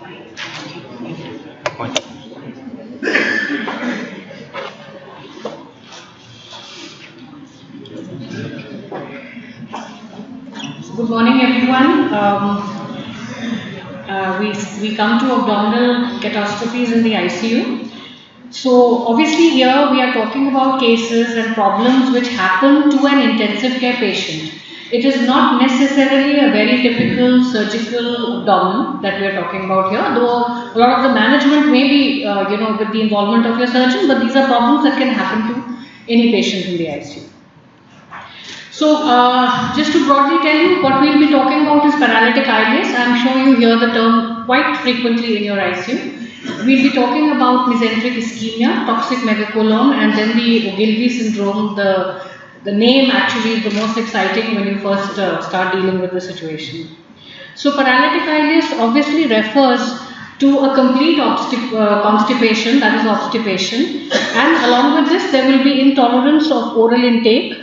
Good morning, everyone. We come to abdominal catastrophes in the ICU. So obviously here we are talking about cases and problems which happen to an intensive care patient. It is not necessarily a very typical surgical abdomen that we are talking about here, though a lot of the management may be, with the involvement of your surgeon, but these are problems that can happen to any patient in the ICU. So, just to broadly tell you, what we'll be talking about is paralytic ileus. I'm sure you hear the term quite frequently in your ICU. We'll be talking about mesenteric ischemia, toxic megacolon, and then the Ogilvie syndrome. The name actually is the most exciting when you first start dealing with the situation. So, paralytic ileus obviously refers to a complete constipation, that is obstipation, and along with this, there will be intolerance of oral intake.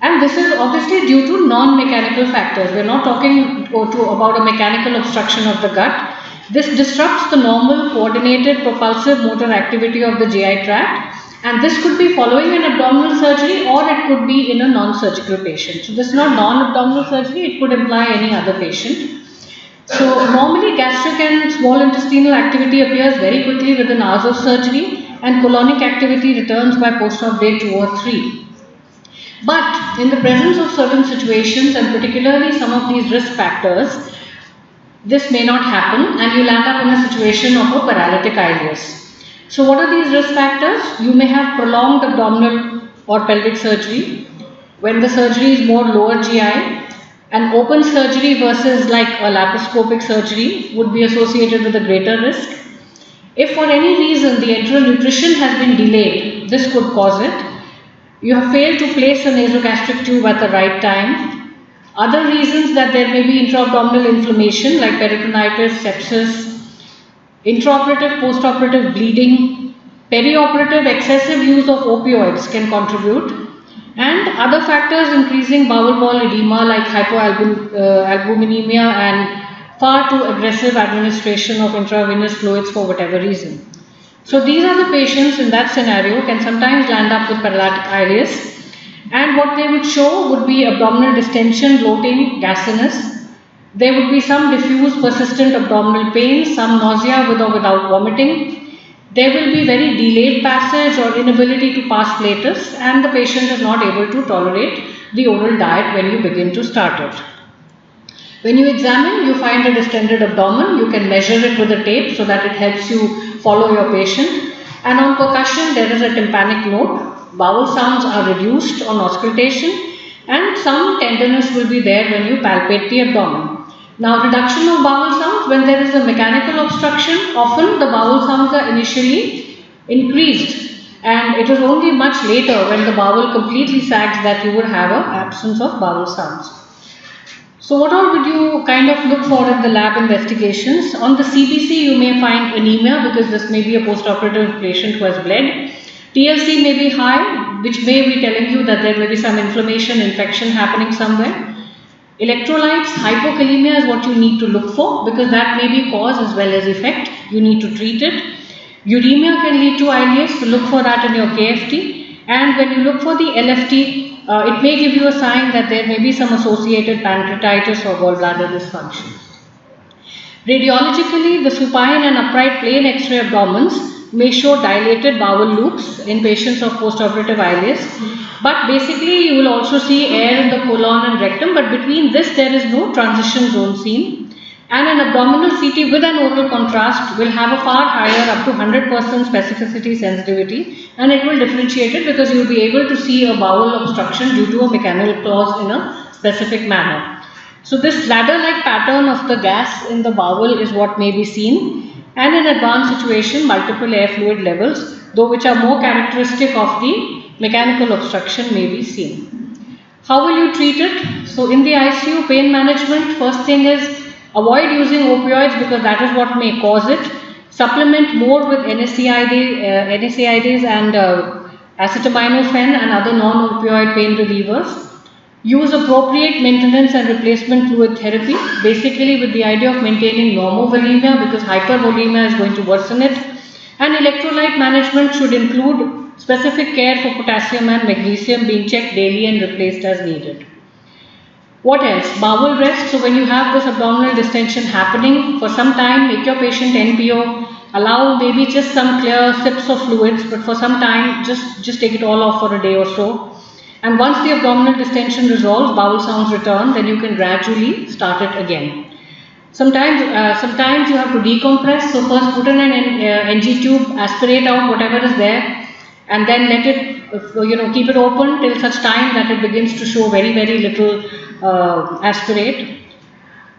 And this is obviously due to non-mechanical factors. We're not talking about a mechanical obstruction of the gut. This disrupts the normal coordinated propulsive motor activity of the GI tract, and this could be following an abdominal surgery or it could be in a non-surgical patient. So this is not non-abdominal surgery, it could imply any other patient. So normally gastric and small intestinal activity appears very quickly within hours of surgery, and colonic activity returns by post-op day 2 or 3. But in the presence of certain situations, and particularly some of these risk factors, this may not happen and you'll end up in a situation of a paralytic ileus. So what are these risk factors? You may have prolonged abdominal or pelvic surgery. When the surgery is more lower GI, an open surgery versus like a laparoscopic surgery would be associated with a greater risk. If for any reason the enteral nutrition has been delayed, this could cause it. You have failed to place a nasogastric tube at the right time. Other reasons that there may be intra-abdominal inflammation like peritonitis, sepsis, intraoperative, postoperative bleeding, perioperative excessive use of opioids can contribute, and other factors increasing bowel wall edema like hypoalbuminemia and far too aggressive administration of intravenous fluids for whatever reason. So these are the patients in that scenario can sometimes land up with paralytic ileus, and what they would show would be abdominal distension, bloating, gasiness. There would be some diffuse persistent abdominal pain, some nausea with or without vomiting. There will be very delayed passage or inability to pass flatus, and the patient is not able to tolerate the oral diet when you begin to start it. When you examine, you find a distended abdomen. You can measure it with a tape so that it helps you follow your patient. And on percussion, there is a tympanic note. Bowel sounds are reduced on auscultation, and some tenderness will be there when you palpate the abdomen. Now, reduction of bowel sounds, when there is a mechanical obstruction, often the bowel sounds are initially increased, and it is only much later when the bowel completely sags that you would have an absence of bowel sounds. So what all would you kind of look for in the lab investigations? On the CBC, you may find anemia because this may be a postoperative patient who has bled. TLC may be high, which may be telling you that there may be some inflammation, infection happening somewhere. Electrolytes, hypokalemia is what you need to look for because that may be cause as well as effect. You need to treat it. Uremia can lead to ileus, so look for that in your KFT. And when you look for the LFT, it may give you a sign that there may be some associated pancreatitis or gallbladder dysfunction. Radiologically, the supine and upright plain X-ray abdomens may show dilated bowel loops in patients of postoperative ileus. But basically, you will also see air in the colon and rectum, but between this, there is no transition zone seen. And an abdominal CT with an oral contrast will have a far higher, up to 100% specificity sensitivity, and it will differentiate it because you will be able to see a bowel obstruction due to a mechanical clause in a specific manner. So this ladder-like pattern of the gas in the bowel is what may be seen, and in advanced situation, multiple air fluid levels, though which are more characteristic of the mechanical obstruction may be seen. How will you treat it? So in the ICU, pain management, first thing is avoid using opioids because that is what may cause it. Supplement more with NSAIDs and acetaminophen and other non-opioid pain relievers. Use appropriate maintenance and replacement fluid therapy, basically with the idea of maintaining normovolemia because hypervolemia is going to worsen it. And electrolyte management should include specific care for potassium and magnesium being checked daily and replaced as needed. What else? Bowel rest. So when you have this abdominal distension happening for some time, make your patient NPO, allow maybe just some clear sips of fluids, but for some time just take it all off for a day or so. And once the abdominal distension resolves, bowel sounds return, then you can gradually start it again. Sometimes you have to decompress. So first put in an NG tube, aspirate out whatever is there, and then let it, keep it open till such time that it begins to show very, very little aspirate.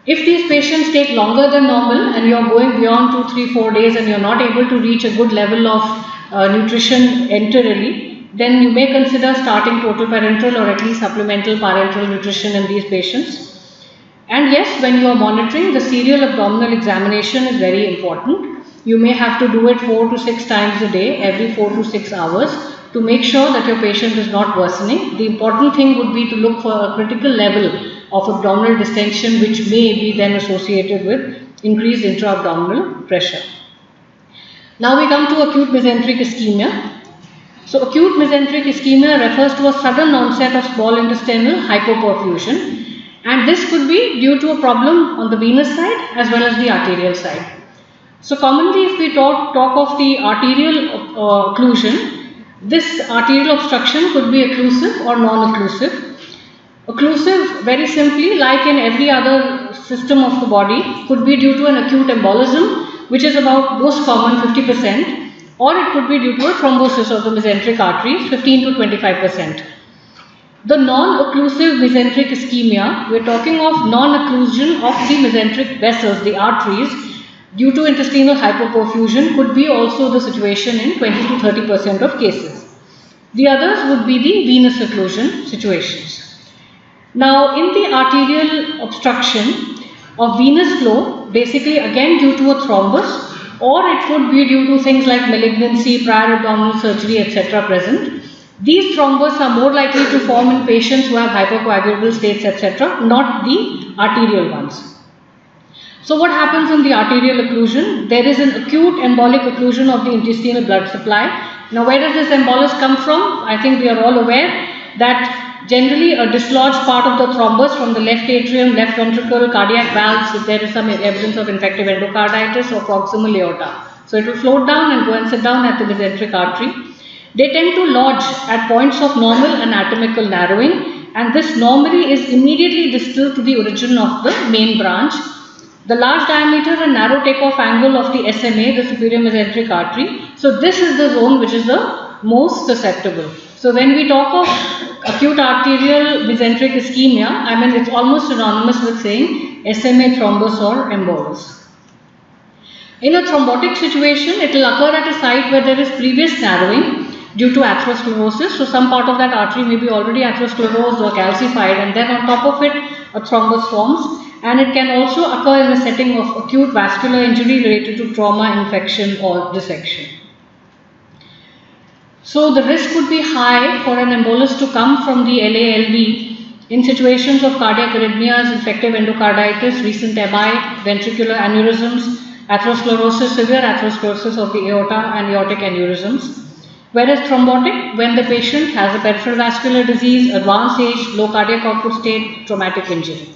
If these patients take longer than normal and you are going beyond 2, 3, 4 days and you are not able to reach a good level of nutrition enterally, then you may consider starting total parenteral or at least supplemental parenteral nutrition in these patients. And yes, when you are monitoring, the serial abdominal examination is very important. You may have to do it 4 to 6 times a day, every 4 to 6 hours, to make sure that your patient is not worsening. The important thing would be to look for a critical level of abdominal distension which may be then associated with increased intra-abdominal pressure. Now we come to acute mesenteric ischemia. So acute mesenteric ischemia refers to a sudden onset of small intestinal hypoperfusion, and this could be due to a problem on the venous side as well as the arterial side. So commonly if we talk of the arterial occlusion, this arterial obstruction could be occlusive or non-occlusive. Occlusive, very simply, like in every other system of the body, could be due to an acute embolism, which is about most common 50%. Or it could be due to a thrombosis of the mesenteric arteries, 15 to 25%. The non-occlusive mesenteric ischemia, we are talking of non-occlusion of the mesenteric vessels, the arteries, due to intestinal hypoperfusion, could be also the situation in 20 to 30% of cases. The others would be the venous occlusion situations. Now, in the arterial obstruction of venous flow, basically again due to a thrombus, or it could be due to things like malignancy, prior abdominal surgery, etc. present. These thrombus are more likely to form in patients who have hypercoagulable states, etc., not the arterial ones. So what happens in the arterial occlusion? There is an acute embolic occlusion of the intestinal blood supply. Now where does this embolus come from? I think we are all aware that generally a dislodged part of the thrombus from the left atrium, left ventricle, cardiac valves, if there is some evidence of infective endocarditis or proximal aorta. So it will float down and go and sit down at the mesenteric artery. They tend to lodge at points of normal anatomical narrowing, and this normally is immediately distal to the origin of the main branch. The large diameter and narrow takeoff angle of the SMA, the superior mesenteric artery. So this is the zone which is the most susceptible. So when we talk of acute arterial mesenteric ischemia, I mean it's almost synonymous with saying SMA thrombus or embolus. In a thrombotic situation, it will occur at a site where there is previous narrowing due to atherosclerosis. So some part of that artery may be already atherosclerosed or calcified, and then on top of it a thrombus forms. And it can also occur in a setting of acute vascular injury related to trauma, infection or dissection. So the risk would be high for an embolus to come from the LALB in situations of cardiac arrhythmias, infective endocarditis, recent MI, ventricular aneurysms, atherosclerosis, severe atherosclerosis of the aorta and aortic aneurysms. Whereas thrombotic, when the patient has a peripheral vascular disease, advanced age, low cardiac output state, traumatic injury.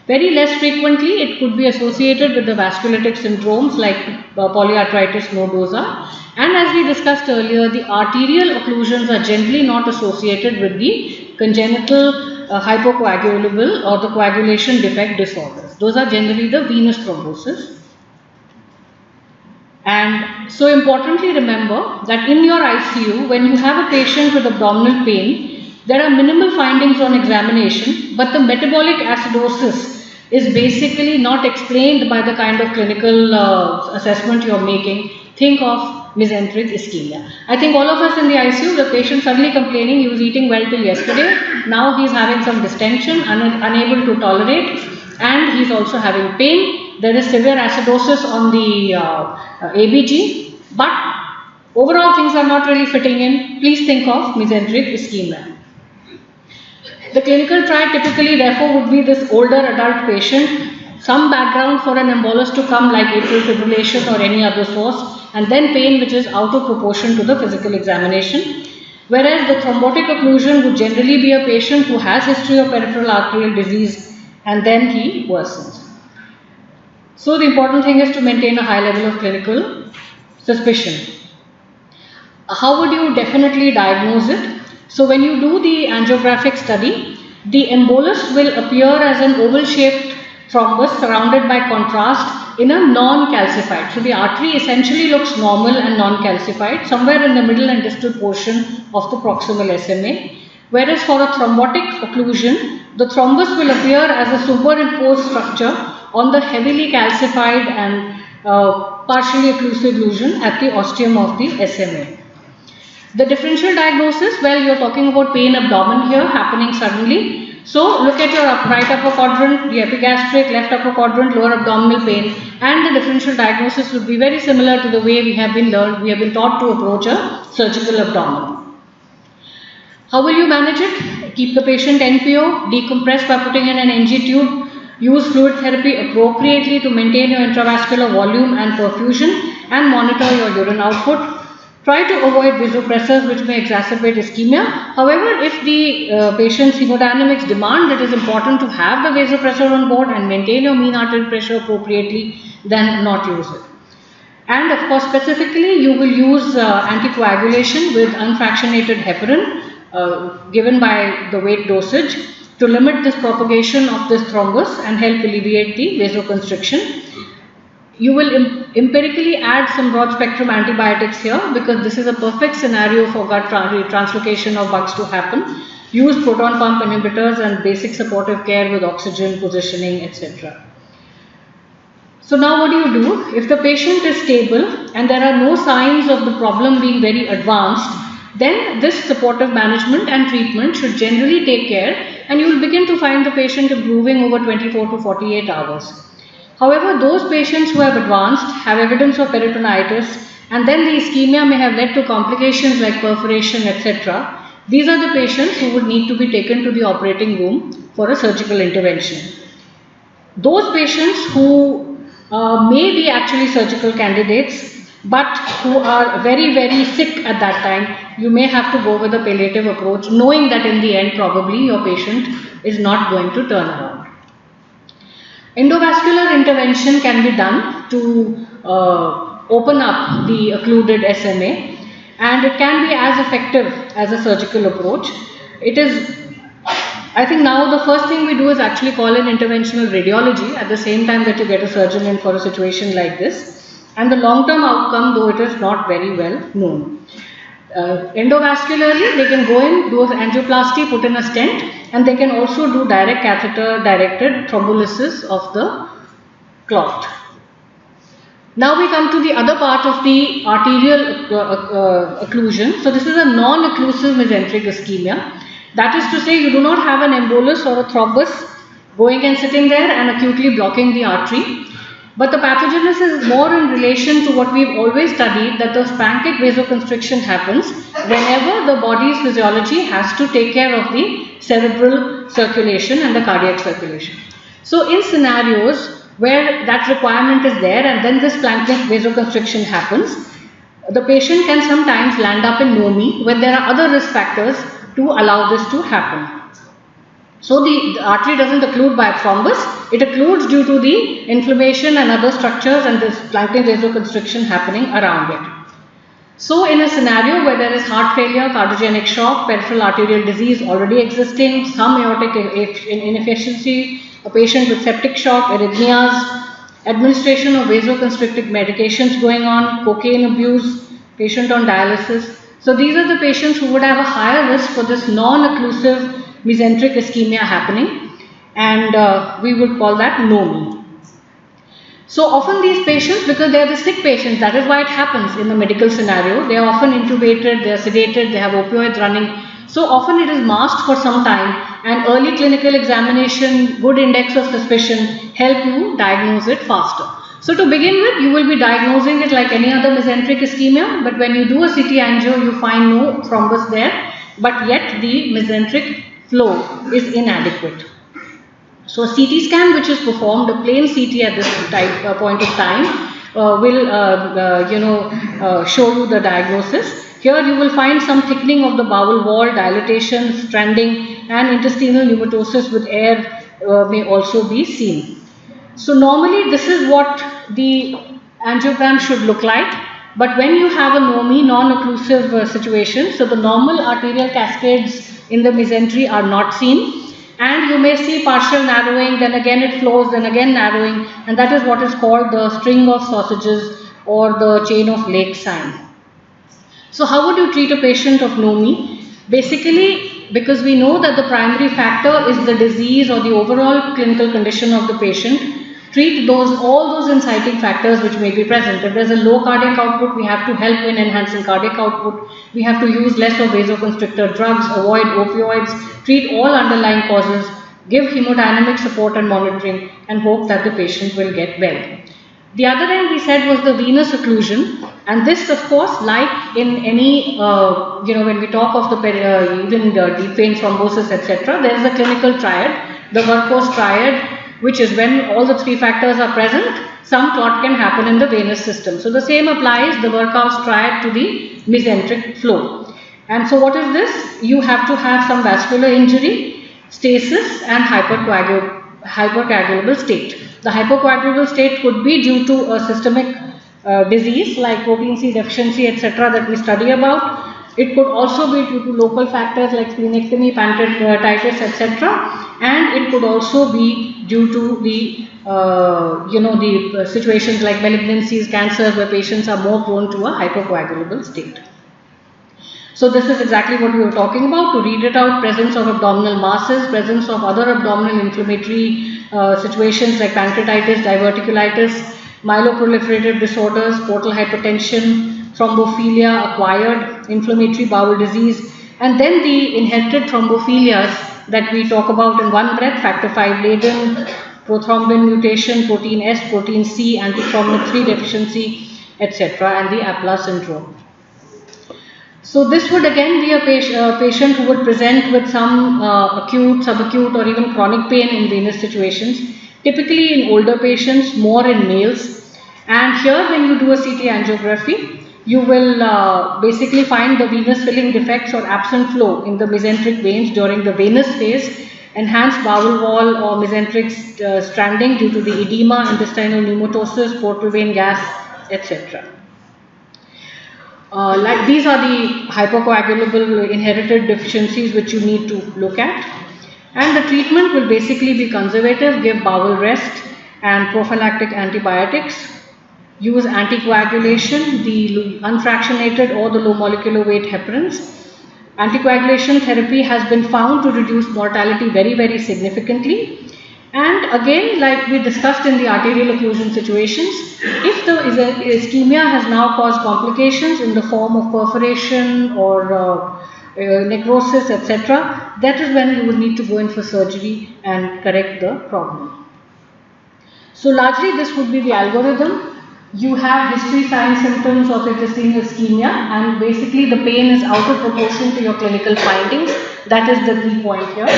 Very less frequently, it could be associated with the vasculitic syndromes like polyarteritis nodosa. And as we discussed earlier, the arterial occlusions are generally not associated with the congenital hypocoagulable or the coagulation defect disorders. Those are generally the venous thrombosis. And so importantly, remember that in your ICU, when you have a patient with abdominal pain, there are minimal findings on examination, but the metabolic acidosis is basically not explained by the kind of clinical assessment you are making. Think of mesenteric ischemia. I think all of us in the ICU, the patient suddenly complaining he was eating well till yesterday, now he is having some distension, unable to tolerate, and he is also having pain. There is severe acidosis on the ABG, but overall things are not really fitting in. Please think of mesenteric ischemia. The clinical triad typically therefore would be this older adult patient, some background for an embolus to come like atrial fibrillation or any other source, and then pain which is out of proportion to the physical examination. Whereas the thrombotic occlusion would generally be a patient who has history of peripheral arterial disease and then he worsens. So the important thing is to maintain a high level of clinical suspicion. How would you definitely diagnose it? So when you do the angiographic study, the embolus will appear as an oval-shaped thrombus surrounded by contrast in a non-calcified. So the artery essentially looks normal and non-calcified, somewhere in the middle and distal portion of the proximal SMA. Whereas for a thrombotic occlusion, the thrombus will appear as a superimposed structure on the heavily calcified and partially occlusive lesion at the ostium of the SMA. The differential diagnosis, well, you're talking about pain abdomen here happening suddenly. So look at your right upper quadrant, the epigastric, left upper quadrant, lower abdominal pain, and the differential diagnosis would be very similar to the way we have been taught to approach a surgical abdomen. How will you manage it? Keep the patient NPO, decompress by putting in an NG tube, use fluid therapy appropriately to maintain your intravascular volume and perfusion, and monitor your urine output. Try to avoid vasopressors which may exacerbate ischemia. However, if the patient's hemodynamics demand, it is important to have the vasopressor on board and maintain your mean arterial pressure appropriately, then not use it. And of course, specifically, you will use anticoagulation with unfractionated heparin given by the weight dosage to limit this propagation of this thrombus and help alleviate the vasoconstriction. You will empirically add some broad spectrum antibiotics here because this is a perfect scenario for gut translocation of bugs to happen. Use proton pump inhibitors and basic supportive care with oxygen, positioning, etc. So now what do you do? If the patient is stable and there are no signs of the problem being very advanced, then this supportive management and treatment should generally take care and you will begin to find the patient improving over 24 to 48 hours. However, those patients who have advanced, have evidence of peritonitis, and then the ischemia may have led to complications like perforation, etc. These are the patients who would need to be taken to the operating room for a surgical intervention. Those patients who may be actually surgical candidates, but who are very, very sick at that time, you may have to go with a palliative approach, knowing that in the end, probably your patient is not going to turn around. Endovascular intervention can be done to open up the occluded SMA, and it can be as effective as a surgical approach. It is, I think now the first thing we do is actually call in interventional radiology at the same time that you get a surgeon in for a situation like this. And the long-term outcome, though it is not very well known. Endovascularly, they can go in, do angioplasty, put in a stent, and they can also do direct catheter directed thrombolysis of the clot. Now we come to the other part of the arterial occlusion. So this is a non-occlusive mesenteric ischemia. That is to say, you do not have an embolus or a thrombus going and sitting there and acutely blocking the artery. But the pathogenesis is more in relation to what we've always studied, that the splanchnic vasoconstriction happens whenever the body's physiology has to take care of the cerebral circulation and the cardiac circulation. So in scenarios where that requirement is there and then this splanchnic vasoconstriction happens, the patient can sometimes land up in NOMI when there are other risk factors to allow this to happen. So the artery doesn't occlude by thrombus, it occludes due to the inflammation and other structures and this splanchnic vasoconstriction happening around it. So in a scenario where there is heart failure, cardiogenic shock, peripheral arterial disease already existing, some aortic inefficiency, a patient with septic shock, arrhythmias, administration of vasoconstricting medications going on, cocaine abuse, patient on dialysis. So these are the patients who would have a higher risk for this non-occlusive mesenteric ischemia happening, and we would call that NOMI. So often these patients, because they are the sick patients, that is why it happens in the medical scenario, they are often intubated, they are sedated, they have opioids running. So often it is masked for some time, and early clinical examination, good index of suspicion help you diagnose it faster. So to begin with, you will be diagnosing it like any other mesenteric ischemia, but when you do a CT angio, you find no thrombus there, but yet the mesenteric flow is inadequate. So a CT scan which is performed, a plain CT at this point of time will show you the diagnosis. Here you will find some thickening of the bowel wall, dilatation, stranding, and intestinal pneumatosis with air may also be seen. So normally this is what the angiogram should look like, but when you have a NOMI, non-occlusive situation, so the normal arterial cascades in the mesentery are not seen, and you may see partial narrowing, then again it flows, then again narrowing, and that is what is called the string of sausages or the chain of Lake sign. So how would you treat a patient of NOMI? Basically, because we know that the primary factor is the disease or the overall clinical condition of the patient, treat all those inciting factors which may be present. If there is a low cardiac output, we have to help in enhancing cardiac output. We have to use less of vasoconstrictor drugs, avoid opioids, treat all underlying causes, give hemodynamic support and monitoring, and hope that the patient will get well. The other end we said was the venous occlusion, and this of course, like in any, when we talk of the even deep vein thrombosis, etc., there is a clinical triad, the Werkos triad, which is when all the three factors are present, some clot can happen in the venous system. So the same applies, the Werkos triad, to the mesenteric flow. And so what is this? You have to have some vascular injury, stasis, and hypercoagulable state. The hypercoagulable state could be due to a systemic disease like protein C deficiency, etc., that we study about. It could also be due to local factors like splenectomy, pancreatitis, etc., and it could also be due to the the situations like malignancies, cancers, where patients are more prone to a hypercoagulable state. So this is exactly what we were talking about. To read it out: presence of abdominal masses, presence of other abdominal inflammatory situations like pancreatitis, diverticulitis, myeloproliferative disorders, portal hypertension, thrombophilia, acquired inflammatory bowel disease, and then the inherited thrombophilias that we talk about in one breath: factor V laden, prothrombin mutation, protein S, protein C, antithrombin 3 deficiency, etc., and the APLA syndrome. So this would again be a patient who would present with some acute, subacute, or even chronic pain in venous situations, typically in older patients, more in males. And here when you do a CT angiography, you will basically find the venous filling defects or absent flow in the mesenteric veins during the venous phase, enhanced bowel wall or mesenteric stranding due to the edema, intestinal pneumatosis, portal vein gas, etc. Like these are the hypercoagulable inherited deficiencies which you need to look at. And the treatment will basically be conservative: give bowel rest and prophylactic antibiotics, use anticoagulation, the unfractionated or the low molecular weight heparins. Anticoagulation therapy has been found to reduce mortality very, very significantly. And again, like we discussed in the arterial occlusion situations, if the ischemia has now caused complications in the form of perforation or necrosis, etc., that is when you would need to go in for surgery and correct the problem. So largely this would be the algorithm. You have history, signs, symptoms of intestinal ischemia, and basically the pain is out of proportion to your clinical findings. That is the key point here.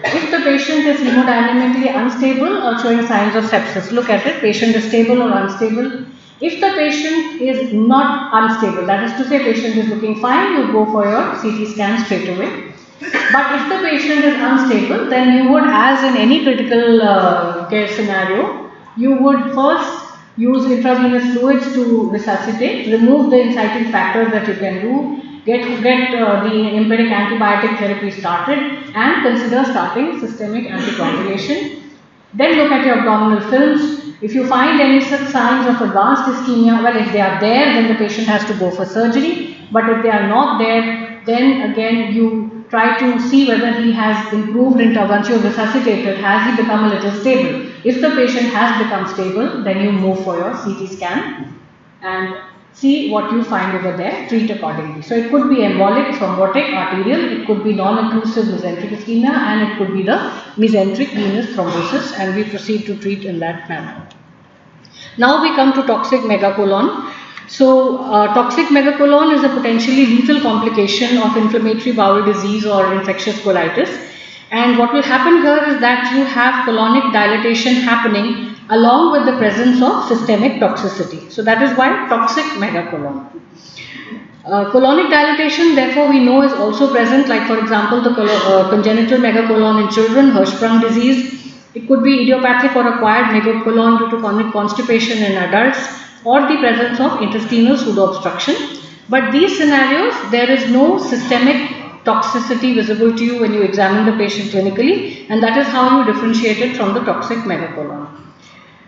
If the patient is hemodynamically unstable or showing signs of sepsis, look at it: patient is stable or unstable. If the patient is not unstable, that is to say patient is looking fine, you go for your CT scan straight away. But if the patient is unstable, then you would, as in any critical care scenario, you would first use intravenous fluids to resuscitate, remove the inciting factors that you can do, get the empiric antibiotic therapy started, and consider starting systemic anticoagulation. Then look at your abdominal films. If you find any such signs of advanced ischemia, well, if they are there, then the patient has to go for surgery. But if they are not there, then again you try to see whether he has improved in terms. Once you have resuscitated, has he become a little stable? If the patient has become stable, then you move for your CT scan and see what you find over there, treat accordingly. So it could be embolic, thrombotic, arterial, it could be non-occlusive mesenteric ischemia, and it could be the mesenteric venous thrombosis, and we proceed to treat in that manner. Now we come to toxic megacolon. So toxic megacolon is a potentially lethal complication of inflammatory bowel disease or infectious colitis. And what will happen here is that you have colonic dilatation happening along with the presence of systemic toxicity. So that is why toxic megacolon. Colonic dilatation, therefore, we know is also present, like for example, the congenital megacolon in children, Hirschsprung disease. It could be idiopathic or acquired megacolon due to chronic constipation in adults, or the presence of intestinal pseudo-obstruction. But these scenarios, there is no systemic toxicity visible to you when you examine the patient clinically, and that is how you differentiate it from the toxic megacolon.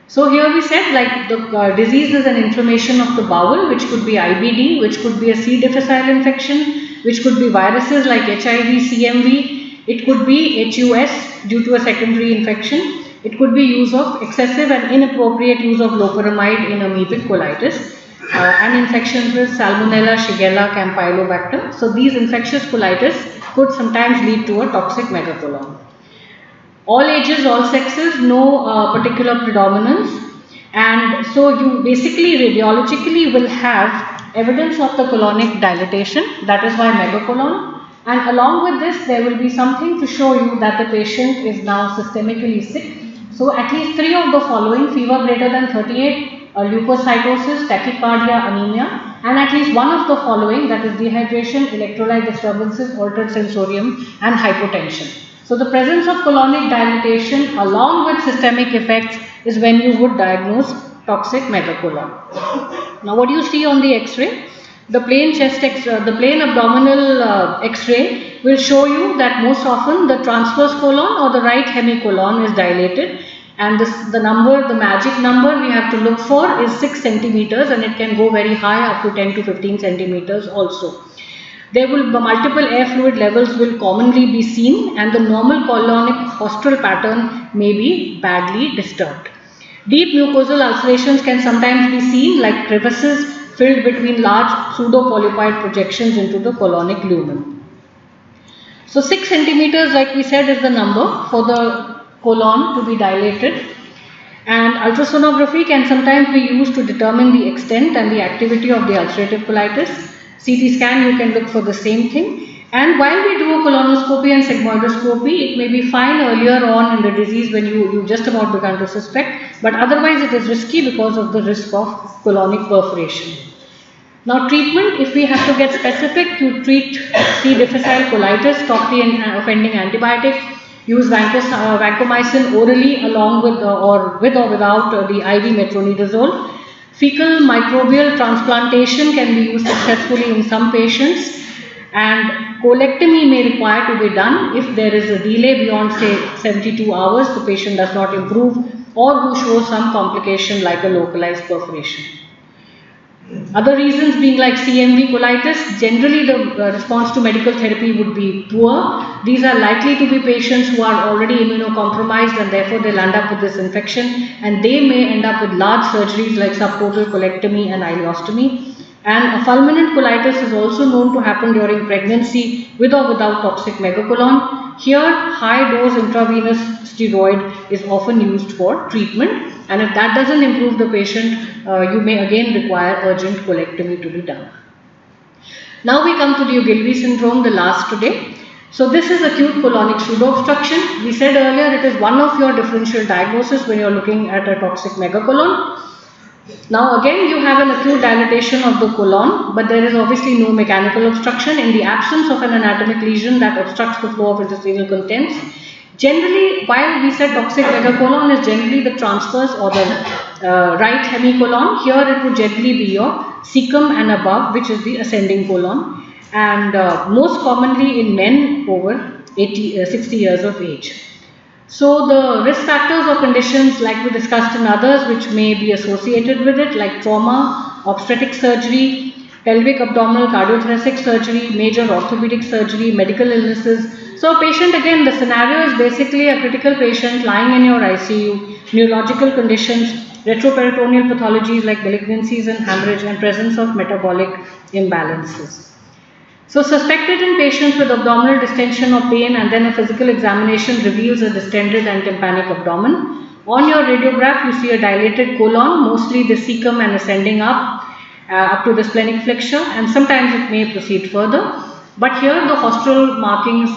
So here we said, like, the disease is an inflammation of the bowel, which could be IBD, which could be a C. difficile infection, which could be viruses like HIV, CMV, it could be HUS due to a secondary infection, it could be use of excessive and inappropriate use of loperamide in amoebic colitis, and infections with Salmonella, Shigella, Campylobacter. So these infectious colitis could sometimes lead to a toxic megacolon. All ages, all sexes, no particular predominance, and so you basically radiologically will have evidence of the colonic dilatation, that is why megacolon, and along with this there will be something to show you that the patient is now systemically sick. So at least 3 of the following: fever greater than 38, leukocytosis, tachycardia, anemia, and at least 1 of the following, that is dehydration, electrolyte disturbances, altered sensorium, and hypotension. So the presence of colonic dilatation along with systemic effects is when you would diagnose toxic megacolon. Now what do you see on the X-ray? The plain the plain abdominal X-ray will show you that most often the transverse colon or the right hemicolon is dilated, and the magic number we have to look for is 6 centimeters, and it can go very high up to 10 to 15 centimeters also. The multiple air fluid levels will commonly be seen, and the normal colonic haustral pattern may be badly disturbed. Deep mucosal ulcerations can sometimes be seen, like crevices filled between large pseudopolypoid projections into the colonic lumen. So 6 centimeters, like we said, is the number for the colon to be dilated, and ultrasonography can sometimes be used to determine the extent and the activity of the ulcerative colitis. CT scan, you can look for the same thing. And while we do a colonoscopy and sigmoidoscopy, it may be fine earlier on in the disease when you just about begun to suspect, but otherwise it is risky because of the risk of colonic perforation. Now treatment, if we have to get specific, you treat C. difficile colitis, stop the offending antibiotic, use vancomycin orally along with or without the IV metronidazole. Fecal microbial transplantation can be used successfully in some patients, and colectomy may require to be done if there is a delay beyond, say, 72 hours, the patient does not improve, or who shows some complication like a localized perforation. Other reasons being like CMV colitis, generally the response to medical therapy would be poor. These are likely to be patients who are already immunocompromised, and therefore they'll end up with this infection, and they may end up with large surgeries like subtotal colectomy and ileostomy. And a fulminant colitis is also known to happen during pregnancy with or without toxic megacolon. Here, high dose intravenous steroid is often used for treatment, and if that doesn't improve the patient, you may again require urgent colectomy to be done. Now we come to the Ogilvie syndrome, the last today. So this is acute colonic pseudo-obstruction. We said earlier it is one of your differential diagnoses when you're looking at a toxic megacolon. Now again you have an acute dilatation of the colon, but there is obviously no mechanical obstruction in the absence of an anatomic lesion that obstructs the flow of intestinal contents. Generally, while we said toxic megacolon is generally the transverse or the right hemicolon, here it would generally be your cecum and above, which is the ascending colon, and most commonly in men over 60 years of age. So the risk factors or conditions, like we discussed in others, which may be associated with it, like trauma, obstetric surgery, pelvic abdominal cardiothoracic surgery, major orthopedic surgery, medical illnesses. So a patient, again, the scenario is basically a critical patient lying in your ICU, neurological conditions, retroperitoneal pathologies like malignancies and hemorrhage, and presence of metabolic imbalances. So suspected in patients with abdominal distension or pain, and then a physical examination reveals a distended and tympanic abdomen. On your radiograph, you see a dilated colon, mostly the cecum and ascending up to the splenic flexure, and sometimes it may proceed further. But here the haustral markings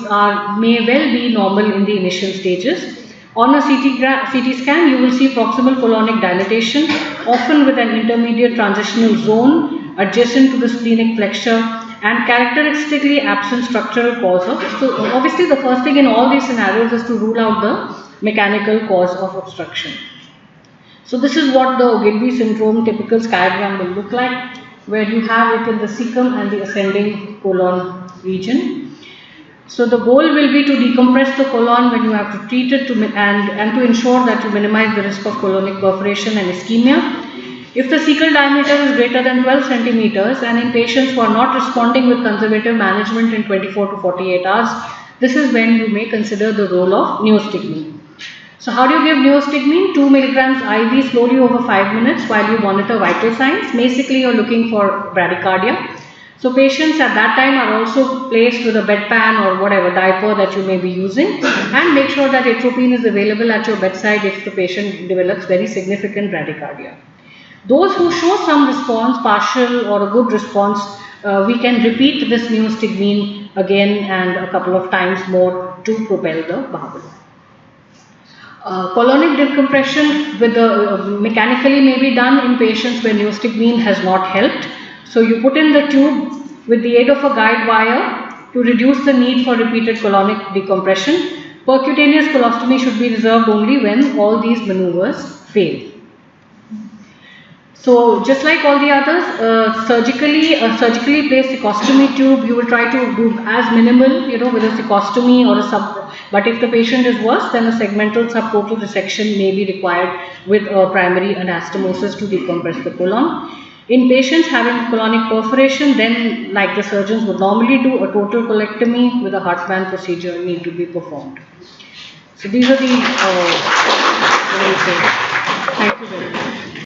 may well be normal in the initial stages. On a CT scan, you will see proximal colonic dilatation, often with an intermediate transitional zone adjacent to the splenic flexure and characteristically absent structural cause of. So obviously the first thing in all these scenarios is to rule out the mechanical cause of obstruction. So this is what the Ogilvie syndrome typical skydiagram will look like, where you have it in the cecum and the ascending colon region. So the goal will be to decompress the colon when you have to treat it and to ensure that you minimize the risk of colonic perforation and ischemia. If the cecal diameter is greater than 12 centimeters and in patients who are not responding with conservative management in 24 to 48 hours, this is when you may consider the role of neostigmine. So how do you give neostigmine? 2 milligrams IV slowly over 5 minutes while you monitor vital signs. Basically, you're looking for bradycardia. So patients at that time are also placed with a bedpan or whatever diaper that you may be using, and make sure that atropine is available at your bedside if the patient develops very significant bradycardia. Those who show some response, partial or a good response, we can repeat this neostigmine again and a couple of times more to propel the barbel. Colonic decompression with the mechanically may be done in patients where neostigmine has not helped. So you put in the tube with the aid of a guide wire to reduce the need for repeated colonic decompression. Percutaneous colostomy should be reserved only when all these maneuvers fail. So just like all the others, surgically placed cecostomy tube, you will try to do as minimal, with a cecostomy or a sub. But if the patient is worse, then a segmental subtotal resection may be required with a primary anastomosis to decompress the colon. In patients having colonic perforation, then like the surgeons would normally do, a total colectomy with a Hartmann procedure need to be performed. So these are the, Thank you very much.